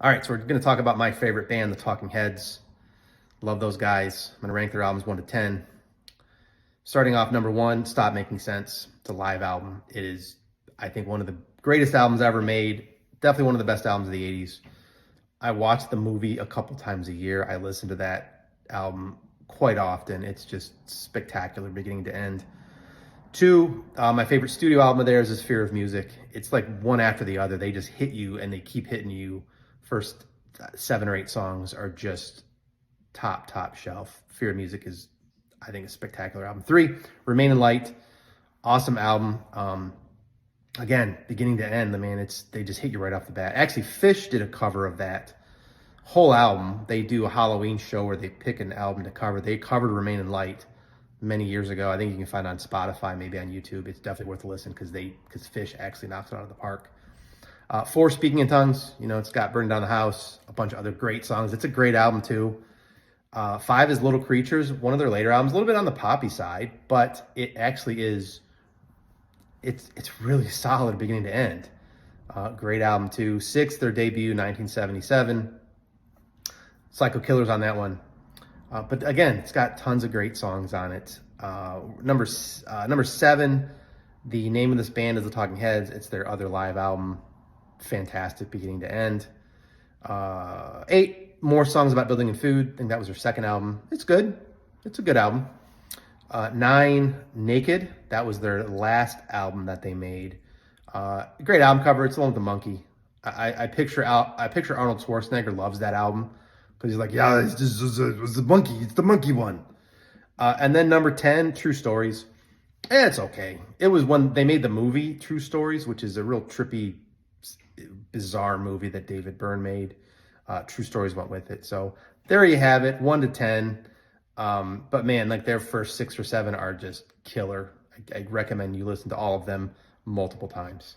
All right, so we're going to talk about my favorite band, the Talking Heads. Love those guys. I'm going to rank their albums 1 to 10. Starting off, number 1, Stop Making Sense. It's a live album. It is, I think, one of the greatest albums ever made. Definitely one of the best albums of the 80s. I watch the movie a couple times a year. I listen to that album quite often. It's just spectacular, beginning to end. 2, my favorite studio album of theirs is Fear of Music. It's like one after the other. They just hit you and they keep hitting you. First 7 or 8 songs are just top shelf. Fear of Music is, I think, a spectacular album. 3, Remain in Light. Awesome album. Again, beginning to end, man, they just hit you right off the bat. Actually, Phish did a cover of that whole album. They do a Halloween show where they pick an album to cover. They covered Remain in Light many years ago. I think you can find it on Spotify, maybe on YouTube. It's definitely worth a listen because Phish actually knocks it out of the park. 4, Speaking in Tongues. You know, it's got Burn Down the House, a bunch of other great songs. It's a great album too. 5 is Little Creatures, one of their later albums, a little bit on the poppy side, but it actually is, it's really solid beginning to end. Great album too. 6, their debut, 1977. Psycho Killers on that one. But again, it's got tons of great songs on it. Number 7, the name of this band is the Talking Heads. It's their other live album. Fantastic, beginning to end. 8, More Songs About Building and Food. I think that was their second album. It's good. It's a good album. 9, Naked. That was their last album that they made. Great album cover. It's the one with the monkey. I picture Arnold Schwarzenegger loves that album because he's like, yeah, it's the monkey. It's the monkey one. And then number 10, True Stories. It's okay. It was when they made the movie True Stories, which is a real trippy, bizarre movie that David Byrne made. True Stories went with it. So there you have it, 1 to 10. But man, like their first 6 or 7 are just killer. I recommend you listen to all of them multiple times.